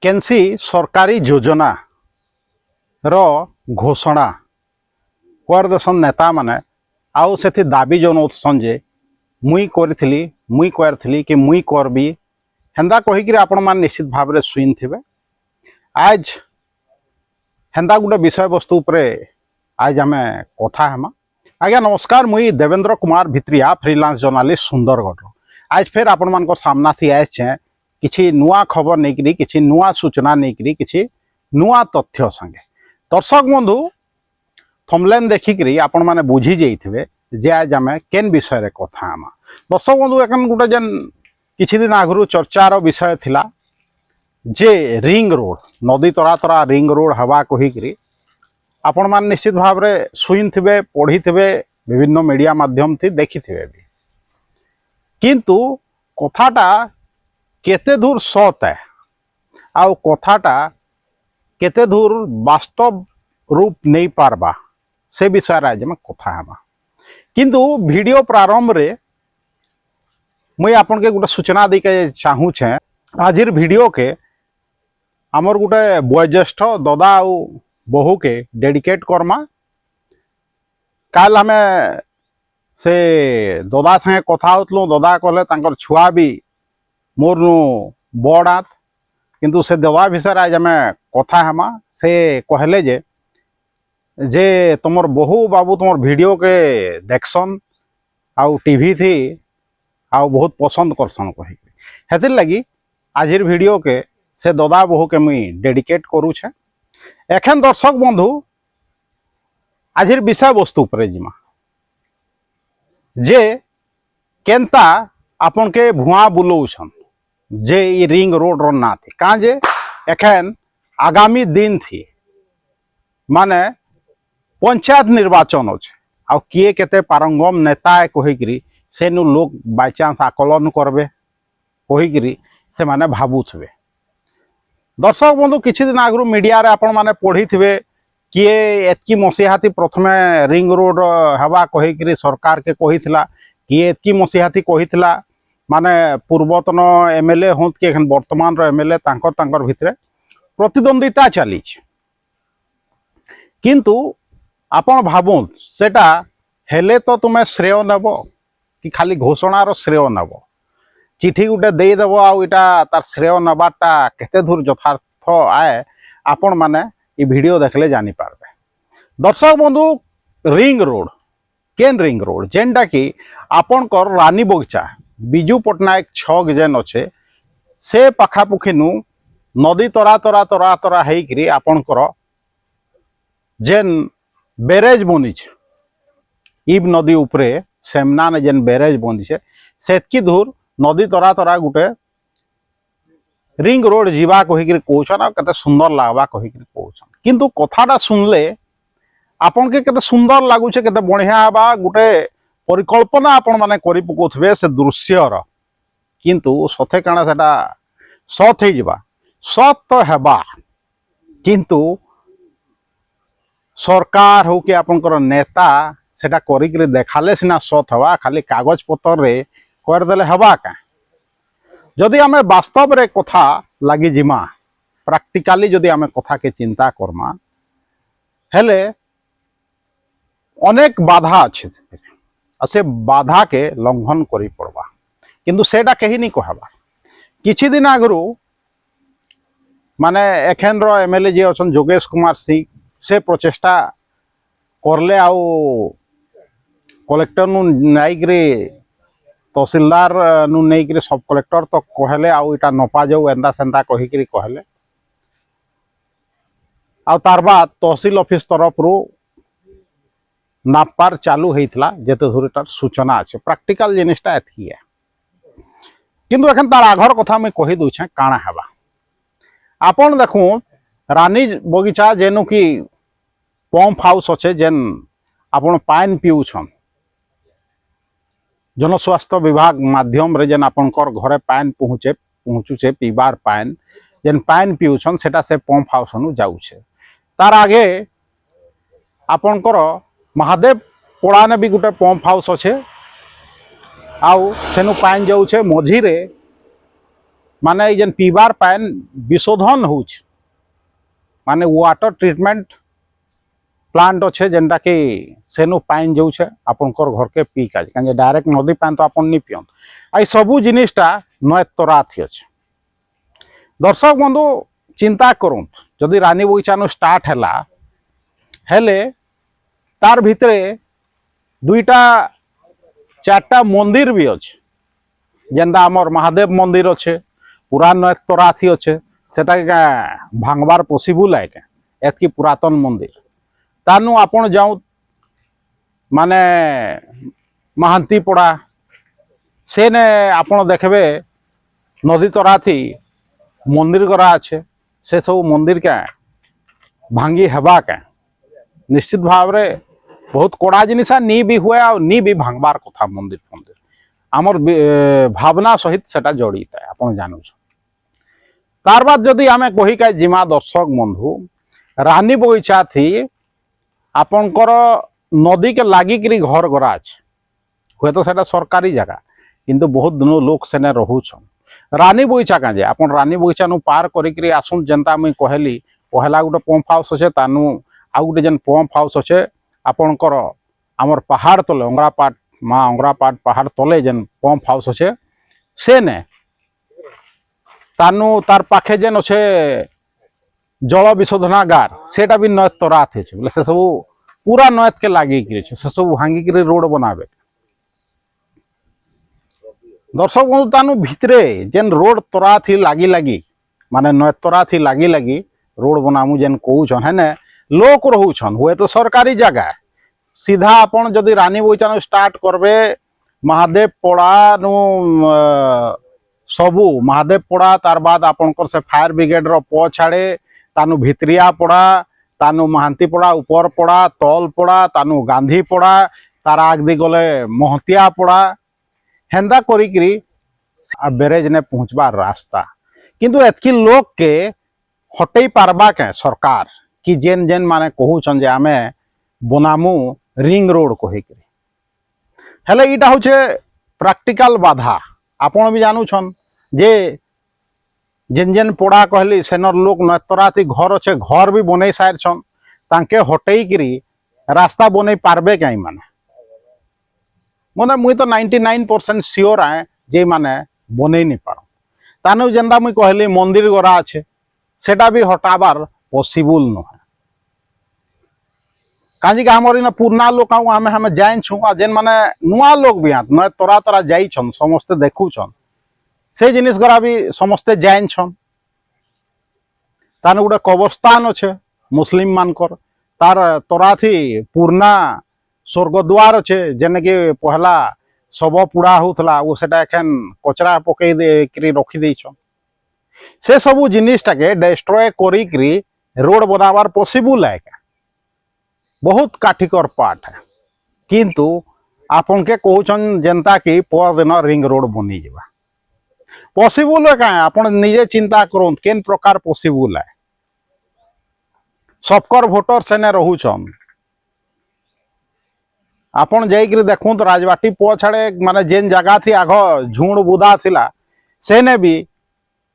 केनसी सरकारी योजना रो घोषणा कर देसन नेता माने आउ से दाबी जनाउछन जे मुई करथली कि मुई करबी हेंदा कहीकि आपण मान निश्चित भाव में सुन थे। आज हेंदा गोटे विषय वस्तु उपरे आज आम कथा हेमा। आज्ञा नमस्कार, मुई देवेंद्र कुमार भित्रिया फ्रीलांस जर्नालिस्ट सुंदरगढ़। आज फिर आपण मान सामना थी आए किसी नुआ खबर नहीं किसी नुआ सूचना नहीं किसी नुआ तथ्य संगे। दर्शक बंधु थमलेन देखिक आपण मैंने बुझी जाइए जे आज आम केन विषय कथा आमा। दर्शक बंधु एखन गोटे जेन किछि दिन आगु चर्चार विषय थिला जे रिंग रोड नदी तरा तरा रिंग रोड हवा कहीकि आपण मान निश्चित भाव में सुन थे पढ़ी थे विभिन्न मीडिया माध्यम थी देखी थे भी। किंतु कथाटा केते दूर सत है आउ कथाटा केते दूर वास्तव रूप नहीं पारबा से विषय आज में कथा हेमा। किंतु वीडियो प्रारंभ रे मुई आपन के गोटे सूचना दी के चाहूछे। आजिर वीडियो के आमर गोटे वयोज्येष्ठ ददा आउ बहु के डेडिकेट करमा। काल आमे से ददा संगे कथा होतलु। ददा कहले तांकर छुआ भी मोर नु बड़ आत किंतु से ददा विषय आज आमे कथा हेमा। से कहले जे तुमर बहु बाबू तुमर वीडियो के देखसन आउ टीवी थी आउ बहुत पसंद करसन कही हेतिर लगी आजिर वीडियो के से ददा बहु के मुई डेडिकेट करूछे। एखन दर्शक बंधु आजिर विषय वस्तु पर जिमा जे केनता आपन के भुआ बुलौछन जे ई रिंग रोड रो ना थी कहाँ जे एखन आगामी दिन थी माने पंचायत निर्वाचन अच्छे आ किए केते पारंगम नेता है कहीकि से नु लोग बाय चांस आकलन करबे कहीकि से माने भाबुथबे। दर्शक बंधु किछि दिन आगु मीडिया रे आपण माने पढ़ी थे किए एतकी मसीहाती प्रथमे रिंग रोड हवा कहीकि सरकार के कहिथिला किए एतकी मसीहाती कहिथिला माने पूर्वतन एमएलए होत कि एखन वर्तमान रो एमएलए तांकर भितरे प्रतिद्वंदिता चली। किंतु आपण भाबुन सेटा हेले तो तुम्हें श्रेय नब कि खाली घोषणार श्रेय नब चिठी गुटे देदेव आईटा तार श्रेय नबाटा केते दूर यथार्थ आए आपण माने ये वीडियो देखले जानी पारबे। दर्शक बंधु रिंग रोड केन रिंग रोड जेनटा कि आपण कर रानी बगीचा बिजू पट्टनायक छक जेन अच्छे से पाखापुखी नु नदी तरा तरा तरा तरा हेकरी आपणकर जेन बेरेज बनीछ इब नदी उपरे सेमना ने जेन बेरेज बनीछे सेतकी दूर नदी तरा तरा गुटे रिंग रोड जीवा कहीकि कहछन आ कते सुंदर लागबा कहीकि कहछन। किंतु कथाटा सुनले आपन के कते सुंदर लागुछे कते बढ़िया बा गुटे परिकल्पना आपण माने करि पकोथबे से दृश्यर। किंतु सथे काना सेटा सत हे जिबा सत तो हेबा किंतु सरकार हो कि आपनकर नेता सेटा करिकि देखाले सिना सत हवा खाली कागज पत्र रे करदेले हवा का। जदि आमे वास्तव रे कथा लगी जिमा प्रैक्टिकली जदि आमे कथा के चिंता करमा हेले अनेक बाधा अच्छे से बाधा के लंघन करी पड़वा किंतु सेटा कहीं नहीं कहबा। किछि दिन आगु माने एखन रो एमएलए जे अछन जोगेश कुमार सिंह से प्रचेष्टा करले आउ कलेक्टर नु नाइकरे तहसीलदार नु नहीं सब कलेक्टर तो कहले आउ इटा नपा जाऊ एंदा सेंदा कहीकि कहले आउ तार बाद तहसील ऑफिस तरफ रू नापार चालू होता जेते दूर तार सूचना अच्छे प्रैक्टिकल जिनिसटा एतकी है। किंतु एखन तार आघर कथा मैं कही दूछे काଣା हेबा। आपन देखू रानी बगीचा जेनु कि पंप हाउस अच्छे जेन आपन पाइन पीउछन जनस्वास्थ्य विभाग माध्यम रे जेन आपनकर घरे पाइन पहुँचुचे पीबार पाइन जेन पाइन पीउछन सेटा से पंप हाउस नु जाउछे। तार आगे आपनकर महादेव पड़ा ने भी गोटे पंप हाउस अच्छे आउ सेनु पाइन जाउछे मझी रे माने जेन पीबार पान विशोधन होछ माने वाटर ट्रीटमेंट प्लांट अच्छे जेनटा कि सेनु पाइन जाऊे आपंकर घर के पी का कहीं डायरेक्ट नदी पान तो आप नहीं पियंत आई सबू जिनिसटा नए तराथी अच्छे दर्शक बंधु चिंता करूँ जदि रानी बगीचा स्टार्ट हेले तार भितरे दुईटा चारटा मंदिर भी अच्छे जेनटा आमर महादेव मंदिर अच्छे पूरा नए तराथी अच्छे सेटा भांगबार पॉसिबल है एतकी पुरातन मंदिर तानु आपण जाऊँ माने महांती पड़ा सेने आपण देखबे नदी तराथी मंदिर गरा अच्छे से सब मंदिर क्या भांगी हेबा क्या निश्चित भाव रे बहुत कड़ा जिनिसा नी भी हुए और नी भी भांगबार कथा मंदिर मंदिर आमर भावना सहित सेटा जड़ित है आपण जानू तार बाद जदि आमे कही का जिमा दर्शक बंधु रानी बगीचा थी आपणकर नदी के लागिकी घर गरा अच्छे हुए तो सेटा सरकारी जगह किंतु बहुत दिन लोग सेने रोचन रानी बगीचा क्या आप रानी बगीचा नु पार करी आसुन जनता मुई कहली पहला गोटे पंप हाउस अच्छे तानु आउ गोटे जेन पंप हाउस अच्छे आपणकर आमर पहाड़ तले अंगरापाट माँ अंगरापाट पहाड़ तले जेन पंप हाउस अच्छे से ने तानु तार पाखे जेन अच्छे जल विशोधनागार सेटा भी नयत तराथ बोले से सब पूरा नयत के लगे से सब भांगिक रोड बनावे दर्शक बंधु तानु भितरे जेन रोड तराथी लगी लगी माने नयत तराथी लगी लगी रोड बनामु जेन कहून है ने लोक रोचन हुए तो सरकारी जगह सीधा आपन जदि रानी बगीचा स्टार्ट करबे महादेव पड़ा नु सबू महादेव पड़ा तार बाद आपनकर से फायर ब्रिगेड रो प छाड़े तानु भित्रिया पड़ा तानु महांती पड़ा ऊपर पड़ा तल पड़ा तानु गांधी पड़ा तार आगदी गले महतिया पड़ा हेंदा करी बेरेज ने पहुँचबार रास्ता किंतु एतकी लोक के हटई पारबा के सरकार कि जेन जेन माने कहून जे आमे बनामु रिंग रोड कहिकरी हेले इटा होचे प्रैक्टिकल बाधा आपण भी जानूछन जे जेन जेन पड़ा कहली सेनर लोक नतराती घर अच्छे घर भी बनै सारछन तांके हटई करी रास्ता बनै पारबे कहीं माने माने मुई तो 99% श्योर आए जे माने बनै नहीं पार तानु जेंदा मुई कहली मंदिर गरा अच्छे सेटा भी हटाबार पॉसिबल न है काजी हमर इन पुरना लोक आमे हमें जाइन छु जेन माने नुआ लोग भी हाथ नय तोरा तोरा जाई छन समस्ते देखु छन से जिनिस गरा भी समस्ते जाइन छन तान गुटे कब्रस्तान अच्छे मुस्लिम मानकर तार तोराथी पुरना स्वर्गद्वार अच्छे जेने कि पहला शव पुड़ा होता वो सेटा एखन कचरा पकई दे रखी दे छन से सबू जिनिसटा के डिस्ट्रॉय करी रोड बनाबार पॉसिबल है क्या बहुत काठिकर पाठ है किंतु आपन के कहउछन जनता की पर दिन रिंग रोड बनी जावा पॉसिबल है क्या आपन निजे चिंता करन केन प्रकार पॉसिबल है सबकर वोटर सेने रहुछन आपन जाइकरी देखुन तो राजबाटी पुआ छाड़े माने जेन जगह थी आग झुंड बुदा थिला सेने भी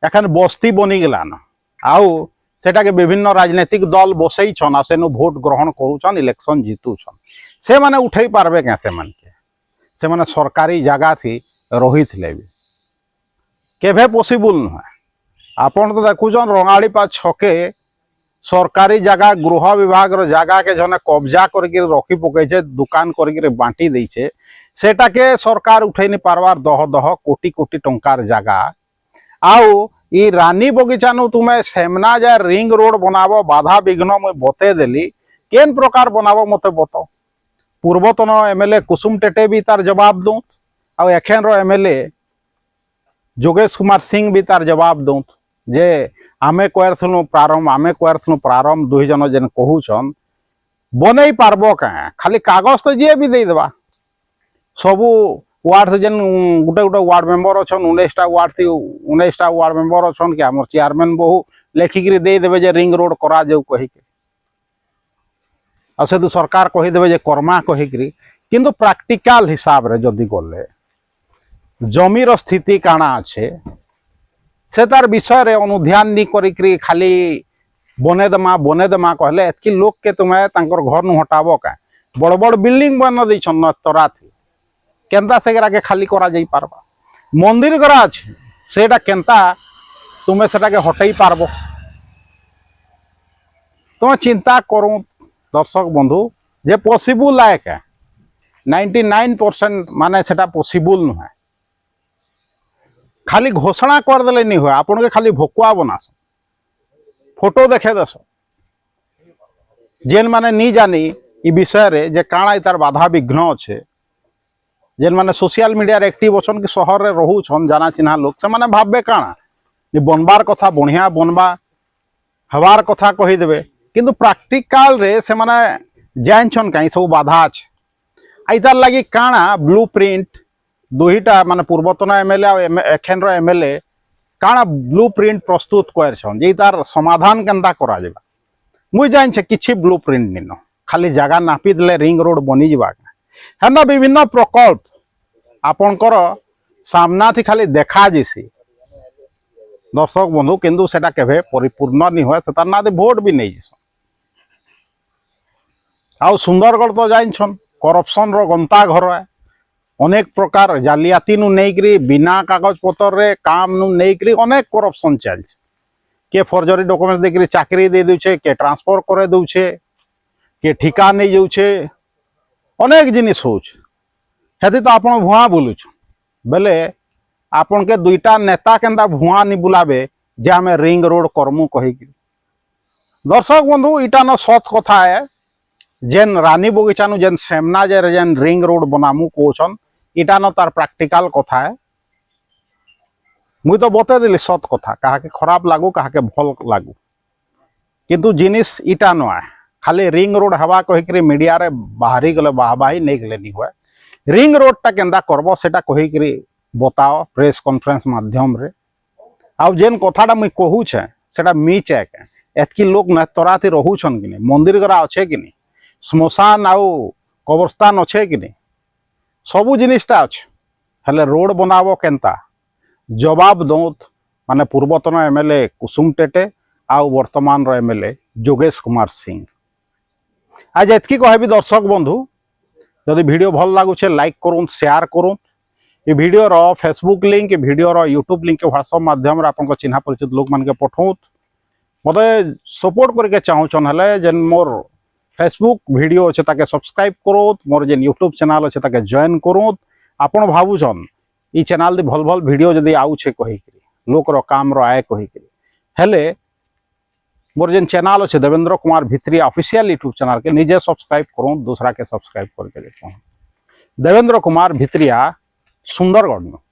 एखन बस्ती बनी गलान आउ सेटा के विभिन्न राजनीतिक दल बसई छन आ सेनु भोट ग्रहण करूछन इलेक्शन जीतुछन से माने उठई पारबे के से माने सरकारी जगह थी रही थिले भी केभे पॉसिबल न आपन तो देखुछन रंगाड़ी पा छके सरकारी जगह गृह विभाग रो जगह के जने कब्जा करके रखी पकई दुकान करके बांटी देछे सेटा के सरकार उठई नहीं पारबार 10 कोटी कोटी टंकार जगह आउ ई रानी बगीचा नु तुम्हें सेमना जा रिंग रोड बनाबो बाधा विघ्न मैं बते देली केन प्रकार बनाबो मते बताओ पूर्वतन एमएलए कुसुम टेटे भी तार जवाब दूँ आउ एखेन रो एमएलए जोगेश कुमार सिंह भी तार जवाब दूँ जे आमे कहरथनु प्रारंभ 2 जन जेन कहूछन बनई पारबो का खाली कागज तो जे भी दे देबा सबू वार्ड जेन गोटे गोटे वार्ड मेंबर अच्छन 19टा वार्ड थी 19टा वार्ड मेंबर अच्छन कि आम चेयरमैन बहु लेखिकी दे देवे जे रिंग रोड करा जाऊ कहिके आ से सरकार कहीदेवे जे कर्मा कहिकी किंतु प्रैक्टिकल हिसाब रे जदि गले जमीर स्थिति काना अच्छे से तार विषय रे अनुध्यान नहीं करी खाली बनेदेमा कहले एतकी लोक के तुम्हें तांकर घर नु हटाबो का बड़ बड़ बिल्डिंग बन दैछन तरा थी केंता सेगरा के खाली करा जाई पारबा मंदिर करा अछि सेटा केंता तुम्हें सेटा के हटई पारबो तुम्हें चिंता करूँ दर्शक बंधु जे पॉसिबल है क्या 99% माने सेटा पॉसिबल नुहे खाली घोषणा करदे नहीं हुए आपन के खाली भोकुआ बनास फोटो देखे दस जेन माने नहीं जानी इ विषय रे जे काଣା तार बाधा विघ्न अच्छे जेन माने सोशल मीडिया रे एक्टिव अछन कि शहर रे रहू छन जाना चिन्हा लोक से माने भाबे काଣା ये बनबार कथा बढ़िया बनबा हवार कथा कही देबे किंतु प्रैक्टिकल रे से माने जानछन कहीं सब बाधा अच्छे आइतार लगी काଣା ब्लूप्रिंट दुईटा माने पूर्वतन एमएलए और एखन एमएलए काଣା ब्लूप्रिंट प्रस्तुत करछन जे तार समाधान केंदा करा जेबा मुई जान छे किछि ब्लूप्रिंट निनो खाली जगह नापी देले रिंग रोड बनी जीवा हेना विभिन्न प्रकल्प आपनकर सामना थी खाली देखा जैसी दर्शक बंधु किंतु सेटा केबे परिपूर्ण नहीं हुए से ना भोट भी नहीं जैसन आउ सुंदरगढ़ तो जानछन करप्शन रो गंता घर है अनेक प्रकार जालियाती नु नेकरी बिना कागज पत्र रे काम नु नेकरी अनेक करप्शन चल के फर्जरी डॉक्यूमेंट देकरी चाकरी दे दूचे के ट्रांसफर करे दूचे के ठिका नहीं जाऊे अनेक जिनिस होछ हेती तो आपण भुआ बोलुछ बेले आपण के दुईटा नेता केंदा भुआ नहीं बुलाबे जे हमें रिंग रोड करमु कही दर्शक बंधु इटा न सत कथा है जेन रानी बगीचा नु जेन सेमना जेन रिंग रोड बनामु कोछन इटा न तार प्रैक्टिकल कथा है मुई तो बते दिली सत कथा कहा के खराब लागू कहा के भल लागू किंतु जिनिस इटा न है खाली रिंग रोड हवा कही मीडिया रे बाहरी गले बाहबाही नहीं गले नहीं हुए रिंग रोड टा केंदा करबो सेटा कही बताओ प्रेस कॉन्फ्रेंस माध्यम रे आउ जेन कथाटा मुई कहू छे सेटा मिच है एतकी लोक न तराती रहू छन कि मंदिर गरा अच्छे कि श्मशान आउ कब्रस्तान अच्छे कि सबू जिनिसटा अच्छे हेले रोड बनाबो केंता जवाब दौत माने पूर्वतन एमएलए कुसुम टेटे आउ वर्तमान एमएलए जोगेश कुमार सिंह आज एतकी कहबी दर्शक बंधु जदि वीडियो भल लगुचे लाइक करूँ शेयर करूँ ये वीडियो रो फेसबुक लिंक वीडियो रो यूट्यूब लिंक व्हाट्सएप माध्यम आपन चिन्हा परिचित लोक मान के पठाऊत मत सपोर्ट करके चाहून हेले जेन मोर फेसबुक वीडियो अच्छे ताके सब्सक्राइब करोत मोर जेन यूट्यूब चैनल अच्छे ताके जॉइन करोत आपन भावुन ई चैनल दी भल भल वीडियो जदि आउछे कही लोक रो काम रो आए कही हेले मोर जेन चैनल अच्छे Devendra Kumar Bhitriya official YouTube channel के निजे सब्सक्राइब करूँ दूसरा के सब्सक्राइब करके देखूँ देवेंद्र कुमार भित्रिया सुंदरगढ़।